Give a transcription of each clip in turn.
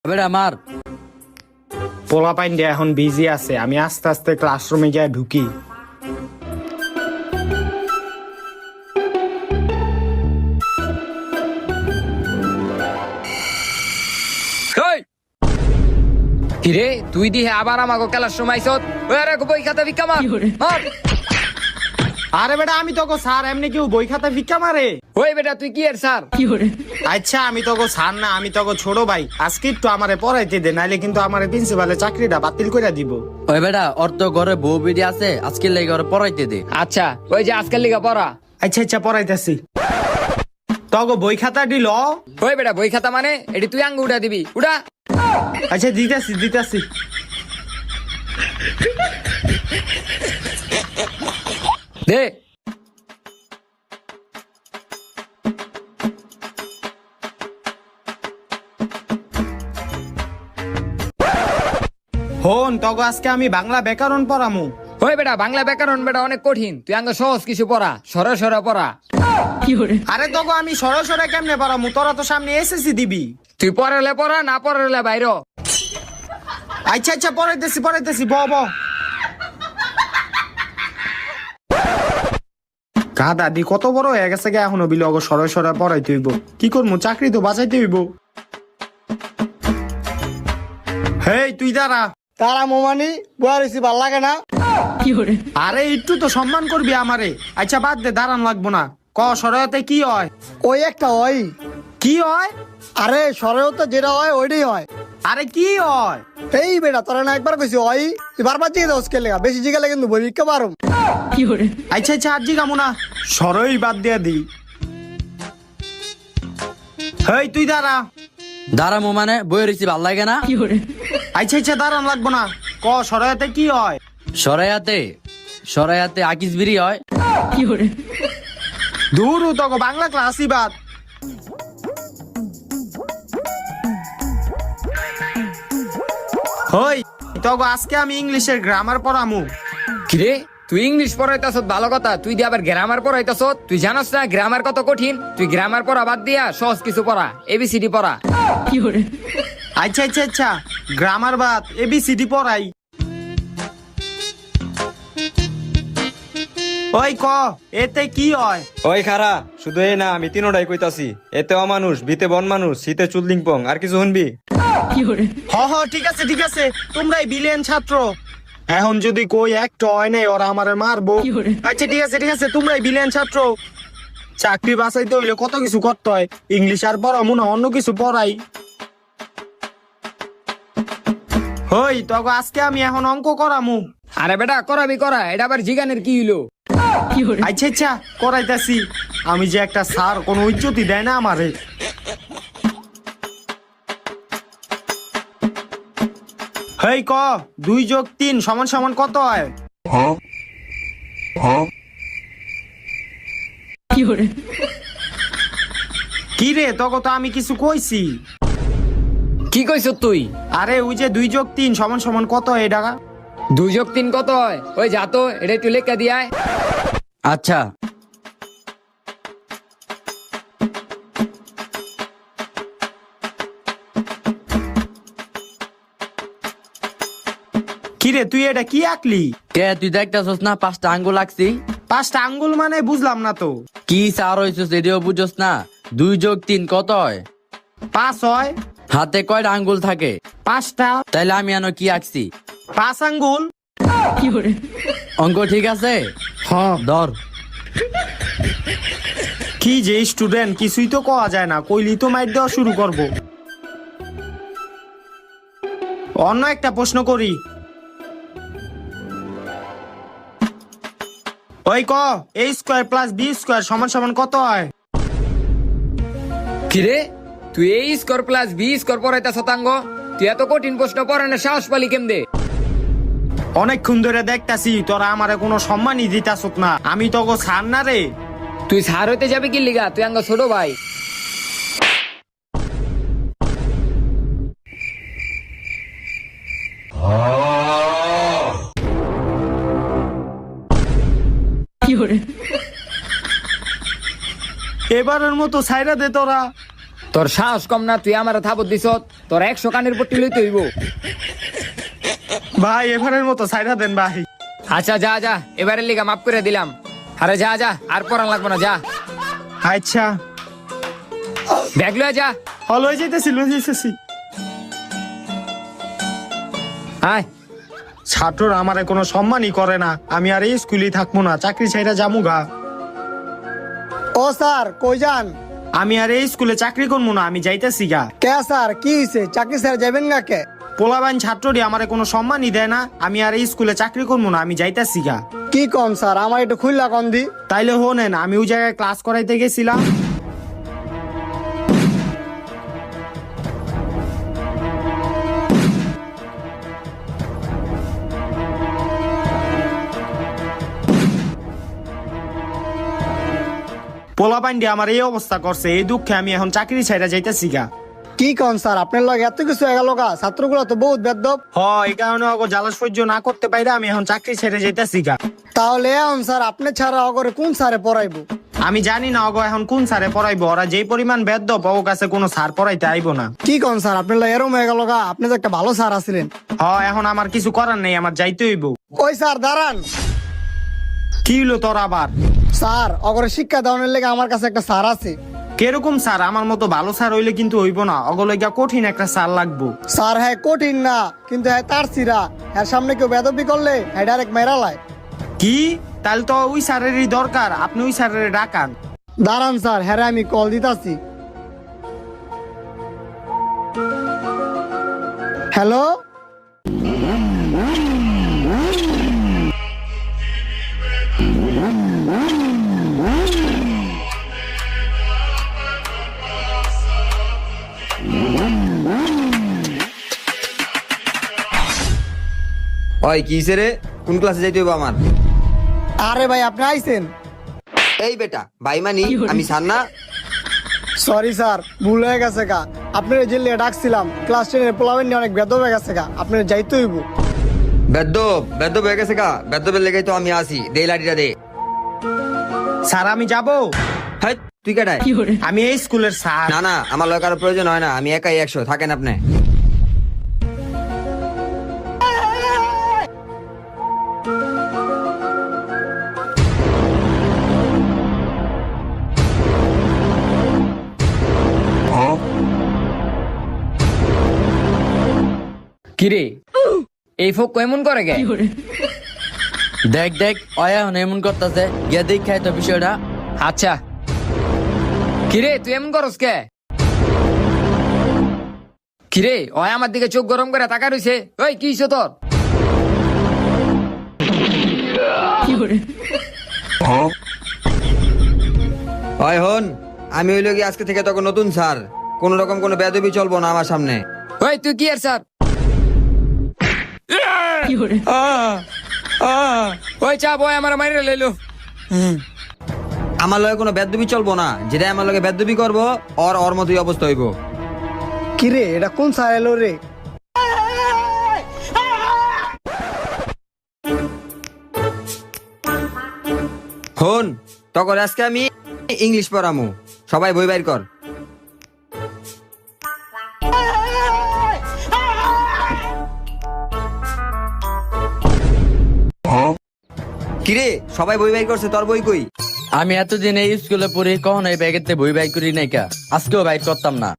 বেটা মার। পোলাপাইন দিয়ে এখন বিজি আছে, আমি আস্তে আস্তে ক্লাসরুমে গিয়ে ঢুকি। কিরে তুই দিয়ে আবার আমাকে খেলার সময় বই খাতা ভিক্ষা মার। আরে বেটা আমি তোকে স্যার, এমনি কেউ বই খাতা ভিক্ষা মারে? ওই বেটা তুই কি এর স্যার? আচ্ছা আমি তোকে স্যার না, আমি তোকে ছোট ভাই। আজকে একটু আমারে পড়াইতে দে, নাইলে কিন্তু আমার প্রিন্সিপালের চাকরিটা বাতিল করে দিব। ওই বেটা ওর তো ঘরে বউ বিডি আছে, আজকে লেগে ওরে পড়াইতে দে। আচ্ছা ওই যে আজকাল লিগা পড়া। আচ্ছা আচ্ছা পড়াইতেছি। তোকে বই খাতা দিল? ওই বেটা বই খাতা মানে এটি তুই আঙ্গ উঠা দিবি, উঠা। আচ্ছা দিতেছি দিতেছি। দে হন তোকে আজকে আমি বাংলা ব্যাকরণ পড়ামু। ওই বেটা বাংলা ব্যাকরণ বেটা অনেক কঠিন, তুই আঙ্গ সহজ কিছু পড়া, সরা সরা পড়া। আরে তোকে আমি সরাসরি কেমনে পড়ামু? তোরা তো সামনে এসএসসি দিবি। তুই পড়ালে পড়া, না পড়ালে বাইর। আচ্ছা আচ্ছা পড়াইতেছি পড়াইতেছি, ব ব। দাদি কত বড় হয়ে গেছে গে, এখনো বিল অগ সরে সরে পড়াইতে হইব। কি করবো, চাকরি তো বাঁচাইতে হইব। হেই তুই দাঁড়া। তারা মোমানি বয়ারিছি ভাল লাগে না। আরে একটু তো সম্মান করবি আমারে। আচ্ছা বাদ দে, দাঁড়ান লাগবো না। ক সরতে কি হয়? ওই একটা হয়। কি হয়? আরে সরেও তো যেটা হয় ওইটাই হয়। আরে কি হয়? এই বেটা তোরা না একবার কইছি হয়, তুই বারবার জিগে দাও স্কেল লেগা, বেশি জিগালে কিন্তু বই ভিক্ষা পারুম। আচ্ছা আচ্ছা আর জি কামু না, সরই বাদ দিয়া দি। হেই তুই দাঁড়া। দাঁড়ামো মানে বই রিসি ভাল লাগে না। আচ্ছা আচ্ছা দাঁড়ান লাগবো না। ক সরতে কি হয়? সরাইয়াতে সরাইয়াতে আকিস বিড়ি হয়। দূর তোকে বাংলা ক্লাসই বাদ। হই তোকে আজকে আমি ইংলিশের গ্রামার পড়ামু। কিরে তুই ইংলিশ পড়াইতাছ ভালো কথা, তুই দিয়ে আবার গ্রামার পড়াইতাছ। তুই জানাস না গ্রামার কত কঠিন? তুই গ্রামার পড়া বাদ দিয়া সহজ কিছু পড়া, এবিসিডি পড়া। আচ্ছা আচ্ছা আচ্ছা গ্রামার বাদ, এবিসিডি পড়াই। ওই ক এতে কি হয়? ওই খারা শুধু এই না, আমি তিনোটাই কইতাছি। এতে অমানুষ, বিতে বন মানুষ, শীতে চুদলিং পং, আর কিছু শুনবি? হ হ ঠিক আছে ঠিক আছে, তোমরাই বিলিয়ন ছাত্র। এখন যদি কই একটা হয় নাই, ওরা আমারে মারবো। আচ্ছা ঠিক আছে তোমরাই বিলিয়ন ছাত্র। চাকরি বাঁচাইতে হইলে কত কিছু করতে হয়। ইংলিশ আর পড়ামু না, অন্য কিছু পড়াই। হই তবে আজকে আমি এখন অঙ্ক করামু। আরে বেটা করাবি করা, এটা আবার জিগানের কি হইলো? আচ্ছা আচ্ছা করাইতাছি। আমি যে একটা স্যার, কোনো ইজ্জতই দেয় না আমারে। হেই ক 2+3 = কত হয়? কি রে তোকে তো আমি কিছু কইছি। কি কইছ তুই? আরে ওই যে 2+3 = কত হয়? এটা 2+3 কত হয়? ওই যা তো, এটা একটু লেখা দিয়ায়। আচ্ছা কি রে তুই এটা কি আঁকলি? কে তুই দেখতেছস না 5টা আঙ্গুল আঁকছি। 5টা আঙ্গুল মানে বুঝলাম না তো। কি স্যার হইছস এটাও বুঝছস না? 2+3 কত হয়? 5 হয়। হাতে কয়টা আঙ্গুল থাকে? 5টা। তাইলে আমি আনো কি আঁকছি? 5 আঙ্গুল। অঙ্ক ঠিক আছে? হ্যাঁ ধর। কি যে স্টুডেন্ট, কিছুই তো কওয়া যায় না, কইলি তো মাইর দেওয়া শুরু করব। অন্য একটা প্রশ্ন করি। ওই ক a² + b² = কত হয়? কিরে তুই a² + b² পড়াইতাছ তাঙ্গ? তুই এত কঠিন প্রশ্ন পড়ানোর সাহস পালি কেমনে? অনেকক্ষণ ধরে দেখতাছি তোরা আমারে কোনো সম্মানই দিতাছ না। আমি তোকে ছাড় না রে। তুই স্যার হইতে যাবি কি লিগা? তুই আঙ্গ ছোট ভাই। এবারের মতো ছাইরা দে তোরা। তোর সাহস কম না? তুই আমার থাবত দিছ। তোর 100 কানের পট্টি লইতে হইব। ভাই এবারের মতো সাইডা দেন ভাই। আচ্ছা যা যা, এবারের লিগা মাফ করে দিলাম। আরে যা যা, আর পড়ান লাগবো না, যা আচ্ছা ব্যাগ লয়ে যা। লই যাইতেছি। আয় ছাত্ররা আমারে কোনো সম্মানই করে না, আমি আর এই স্কুলেই থাকবো না, চাকরি ছাইরা জামুগা। ও স্যার কই যান? আমি আর এই স্কুলে চাকরি করবো না, আমি যাইতেছি গা। কে স্যার কি হয়েছে? চাকরি স্যার যাবেন না কে? পোলাবাইন ছাত্রটি আমারে কোনো সম্মানই দেয় না, আমি আর এই স্কুলে চাকরি করবো না, আমি যাইতেছি গা। কি কন স্যার, আমার একটু খুললা কন দি। তাইলে হোনেন, আমি ওই জায়গায় ক্লাস করাইতে গেছিলাম। পোলাপাইন্ডি আমার এই অবস্থা করছে, এই দুঃখে আমি এখন চাকরি ছাইরা যাইতেছি গা। কি কন স্যার, আপনার লগে এত কিছু হয়ে গেল গা? ছাত্রগুলো তো বহুত বেদব। এই কারণে অগো জ্বালা সহ্য না করতে পাইরা আমি এখন চাকরি ছেড়ে যাইতেছি গা। তাহলে এখন স্যার আপনি ছাড়া অগরে কোন স্যারে পড়াইবো? আমি জানি না অগো এখন কোন স্যারে পড়াইবো, ওরা যেই পরিমাণ বেদ্যপ ও কাছে কোনো স্যার পড়াইতে আইবো না। কি কন স্যার, আপনার লগে এরম হয়ে গেল গা? আপনি তো একটা ভালো স্যার আছিলেন। এখন আমার কিছু করার নেই, আমার যাইতে হইব। ওই স্যার দাঁড়ান। কি হলো তোর আবার? স্যার অগরে শিক্ষা দেওয়ানোর লেগে আমার কাছে একটা স্যার আছে। কিরকম স্যার? আমার মতো ভালো স্যার হইলে কিন্তু হইব না, অগলইগা কঠিন একটা স্যার লাগবো। স্যার হ্যাঁ কঠিন না, কিন্তু হ্যাঁ তার সিরা, হ্যাঁ সামনে কেউ বেদবি করলে হ্যাঁ ডাইরেক্ট মেরা লাই। কি? তাহলে তো ওই স্যারেরই দরকার, আপনি ওই স্যারের ডাকান। দাঁড়ান স্যার, হ্যাঁ আমি কল দিতাছি। হ্যালো ওই কিসে রে? কোন ক্লাসে যাইতে হইব আমার? আরে ভাই আপনি আইছেন? এই বেটা ভাই মানি, আমি সার না। সরি স্যার, ভুল হয়ে গেছে গা। আপনার জেলে ডাকছিলাম, ক্লাস 10 পোলাবেন অনেক বেদব হয়ে গেছে গা, আপনার যাইতে হইব। বেদ্য হয়ে গেছে গা? বেদ্যবের লেগেই তো আমি আসি। দে লাঠিটা দে। স্যার আমি যাব? হাই তুই কেটাই? আমি এই স্কুলের স্যার। না না, আমার লয় কারো প্রয়োজন হয় না, আমি একাই 100 থাকেন আপনি। কিরে এই ফোক এমন করে গে? দেখ দেখ অয়া এখন এমন করতেছে, গিয়ে দেখ খাই তো বিষয়টা। আচ্ছা কিরে তুই এমন করস কে? কিরে ওই আমার দিকে চোখ গরম করে তাকা রইছে। ওই কি হইছে তোর? ওই হন, আমি হইল কি আজকে থেকে তখন নতুন স্যার, কোন রকম কোনো বেদবি চলবো না আমার সামনে। ওই তুই কি আর স্যার? ওই চা বয় আমার মাইরে লইলো। আমার লগে কোনো বেদবি চলবো না, যেটা আমার লগে বেদবি করবো ওর মতোই অবস্থা হইব। কিরে এটা কোন স্যার এলো রে? হন তখন আজকে আমি ইংলিশ পড়ামু, সবাই বই বাইর কর। কিরে সবাই বই বাইর করছে, তোর বই কই? আমি এতদিন এই স্কুলে পড়ি, কখন এই ব্যাগেতে বই বাইর করি নাই কা, আজকেও বাইর করতাম না।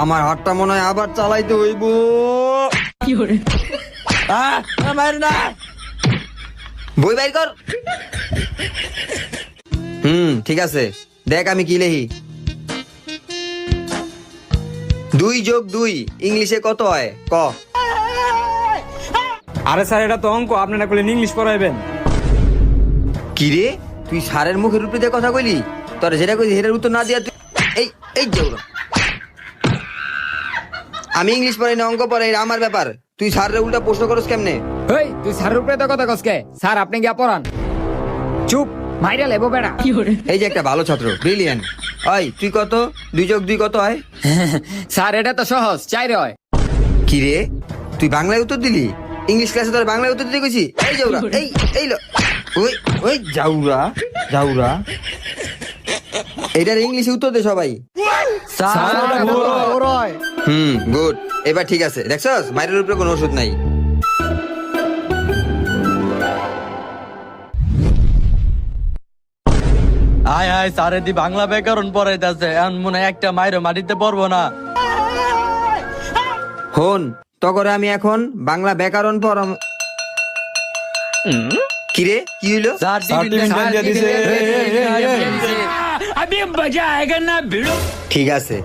আমার হাতটা মনে হয় আবার চালাইতে হইব। বই বাইর কর। ঠিক আছে, দেখ আমি কি লেহি। 2 যোগ 2 ইংলিশে কত হয় ক? আরে স্যার এটা তো অঙ্ক, আপনি না করলেন ইংলিশ পড়াইবেন। কি রে তুই স্যারের মুখের উপরে দিয়ে কথা কইলি? তোর যেটা কইলি সেটার উত্তর না দিয়া তুই এই এই যে ওরা। আমি ইংলিশ পড়াই না, অঙ্ক পড়াই, এটা আমার ব্যাপার। তুই স্যারের উল্টা প্রশ্ন করস কেমনে? ওই তুই স্যারের উপরে তো কথা কস কে? স্যার আপনি গিয়া পড়ান। চুপ, মাইরা লেবো বেড়া। এই যে একটা ভালো ছাত্র, ব্রিলিয়ান্ট। ওই তুই কত? 2 যোগ 2 কত হয়? স্যার এটা তো সহজ, 4 হয়। কি রে তুই বাংলায় উত্তর দিলি? ইংলিশ ক্লাসে তোর বাংলায় উত্তর দিতে কইছি? এই যাওরা, এই এই লো, ওই ওই যাওরা যাওরা। এটার ইংলিশে উত্তর দে সবাই। ওরয় গুড। এবার ঠিক আছে, দেখছস মায়ের উপরে কোনো ওষুধ নাই। আয় আয় স্যারে দি বাংলা ব্যাকরণ পড়াইতেছে এখন মনে হয় একটা মাইরো মাটিতে পড়বো না। হন তকরে আমি এখন বাংলা ব্যাকরণ পড়াম। কিরে কি হইলো? স্যার টিফিন দিয়ে দিছে। ঠিক আছে